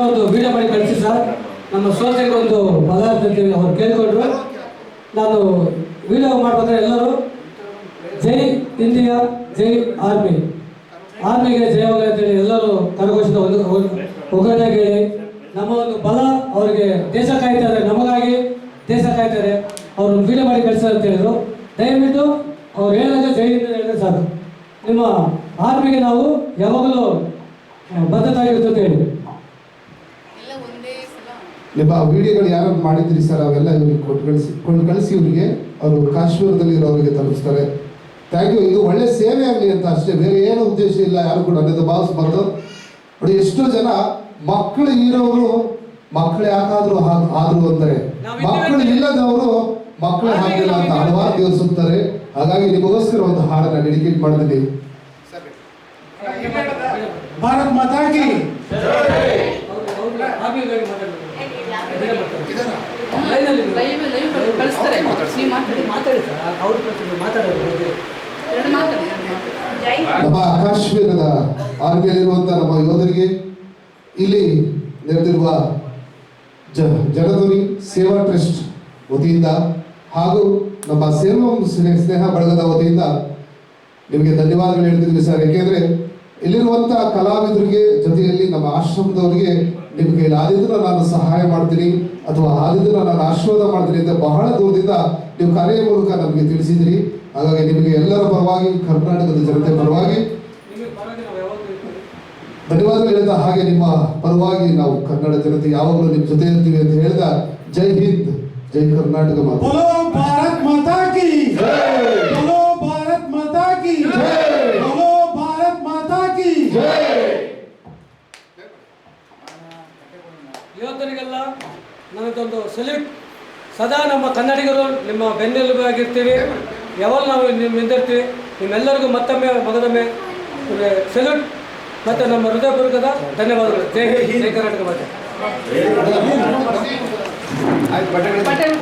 ಒಂದು ವಿಡಿಯೋ ಮಾಡಿ ಕಳಿಸಿ ಸರ್. ನಮ್ಮ ಸೋದರಿಗೆ ಒಂದು ಪದಾರ್ಥ ಅಂತೇಳಿ ಅವ್ರು ಕೇಳಿಕೊಂಡ್ರು. ನಾನು ವಿಡಿಯೋ ಮಾಡ್ಬೇಕಾದ್ರೆ ಎಲ್ಲರೂ ಜೈ ಇಂಡಿಯಾ, ಜೈ ಆರ್ಮಿ, ಆರ್ಮಿಗೆ ಜಯವಾಗಲಿ ಅಂತೇಳಿ ಎಲ್ಲರೂ ಕರಘೋಷದ ಒಗ್ಗರಣೆ ಹೇಳಿ ನಮ್ಮ ಒಂದು ಬಲ ಅವರಿಗೆ ದೇಶ ಕಾಯ್ತಾರೆ, ನಮಗಾಗಿ ದೇಶ ಕಾಯ್ತಾರೆ. ಅವರು ವಿಡಿಯೋ ಮಾಡಿ ಕಳಿಸ್ತಾರೆ ಅಂತ ಹೇಳಿದ್ರು. ದಯವಿಟ್ಟು ಅವ್ರು ಹೇಳಿದ್ರೆ ಜೈ ಇಂಡಿಯಾ ಹೇಳಿದ್ರೆ ಸಾಕು. ನಿಮ್ಮ ಆರ್ಮಿಗೆ ನಾವು ಯಾವಾಗಲೂ ಬದ್ಧತಾಗಿರುತ್ತೆ ಅಂತ ಹೇಳಿ. ನಿಮ್ಮ ವಿಡಿಯೋಗಳು ಯಾರು ಮಾಡಿದ್ರಿ ಸರ್ ಅವೆಲ್ಲ ಇವ್ರಿಗೆ ಕೊಂಡು ಕಳಿಸಿ ಇವರಿಗೆ ಅವರು ಕಾಶ್ಮೀರದಲ್ಲಿ ಇರೋರಿಗೆ ತಲುಪಿಸ್ತಾರೆ. Thank you. ಇದು ಒಳ್ಳೆ ಸೇವೆ ಆಗಲಿ ಅಂತ ಅಷ್ಟೇ, ಬೇರೆ ಏನು ಉದ್ದೇಶ ಇಲ್ಲ. ಯಾರು ಕೂಡ ಅನ್ನೋದು ಭಾವಿಸ್ಬಾರ್ದು. ನೋಡಿ, ಎಷ್ಟೋ ಜನ ಮಕ್ಕಳು ಇರೋರು ಮಕ್ಕಳೇ ಯಾಕಾದ್ರೂ ಆದ್ರು ಅಂತಾರೆ, ಮಕ್ಕಳು ಇಲ್ಲದವರು ಮಕ್ಕಳೇ ಹಾಕಿಲ್ಲ ಅಂತ ಹಲವಾರು ದಿವಸಿರ್ತಾರೆ. ಹಾಗಾಗಿ ನಿಮಗೋಸ್ಕರ ಒಂದು ಹಾಡನ್ನ ಡೆಡಿಕೇಟ್ ಮಾಡಿದ್ದೀನಿ. ಭಾರತ್ ಮಾತಾ ಕಿ ನಮ್ಮ ಕಾಶ್ಮೀರದ ಆರ್ಮಿಯಲ್ಲಿರುವಂತಹ ನಮ್ಮ ಯೋಧರಿಗೆ, ಇಲ್ಲಿ ನೆರೆದಿರುವ ಜನಧ್ವನಿ ಸೇವಾ ಟ್ರಸ್ಟ್ ವತಿಯಿಂದ ಹಾಗೂ ನಮ್ಮ ಸ್ನೇಹ ಬಳಗದ ವತಿಯಿಂದ ನಿಮಗೆ ಧನ್ಯವಾದಗಳು ಹೇಳ್ತಿದ್ವಿ ಸರ್. ಯಾಕೆಂದ್ರೆ ಇಲ್ಲಿರುವಂತಹ ಕಲಾವಿದರಿಗೆ ಜೊತೆಯಲ್ಲಿ ನಮ್ಮ ಆಶ್ರಮದವರಿಗೆ ನಿಮಗೆ ಆದಿದ್ದನ್ನ ನಾನು ಸಹಾಯ ಮಾಡ್ತೀನಿ ಅಥವಾ ಆದಿದ್ದನ್ನ ನಾನು ಆಶೀರ್ವಾದ ಮಾಡ್ತೀನಿ ಅಂತ ಬಹಳ ದೂರದಿಂದ ನೀವು ಕರೆಯ ಮೂಲಕ ನಮಗೆ ತಿಳಿಸಿದ್ರಿ. ಹಾಗಾಗಿ ನಿಮಗೆ ಎಲ್ಲರ ಪರವಾಗಿ, ಕರ್ನಾಟಕದ ಜನತೆ ಪರವಾಗಿ ಧನ್ಯವಾದಗಳು ಹೇಳ್ತಾ, ಹಾಗೆ ನಿಮ್ಮ ಪರವಾಗಿ ನಾವು ಕನ್ನಡ ಜನತೆ ಯಾವಾಗಲೂ ನಿಮ್ಮ ಜೊತೆ ಇರ್ತೀವಿ ಅಂತ ಹೇಳ್ದ. ಜೈ ಹಿಂದ್, ಜೈ ಕರ್ನಾಟಕ ಮಾತಾ. ಬೋಲೋ ಭಾರತ್ ಮಾತಾ ಕಿ ಜೈ, ಬೋಲೋ ಭಾರತ್ ಮಾತಾ ಕಿ ಜೈ, ಬೋಲೋ ಭಾರತ್ ಮಾತಾ ಕಿ ಜೈ. ಯೋಧರಿಗೆಲ್ಲ ನನಗೊಂದು ಸಲ್ಯೂಟ್. ಸದಾ ನಮ್ಮ ಕನ್ನಡಿಗರು ನಿಮ್ಮ ಬೆನ್ನೆಲುಬಾಗಿರ್ತೀವಿ, ಯಾವಾಗ ನಾವು ನಿಂದಿರ್ತೀವಿ. ನಿಮ್ಮೆಲ್ಲರಿಗೂ ಮತ್ತೊಮ್ಮೆ ಮಗದೊಮ್ಮೆ ಸಲ್ಯೂಟ್ ಮತ್ತು ನಮ್ಮ ಹೃದಯಪೂರ್ವಕದ ಧನ್ಯವಾದಗಳು. ಜೈ ಹಿಂದ್, ಜೈ ಕರ್ನಾಟಕ ಮಾತೆ.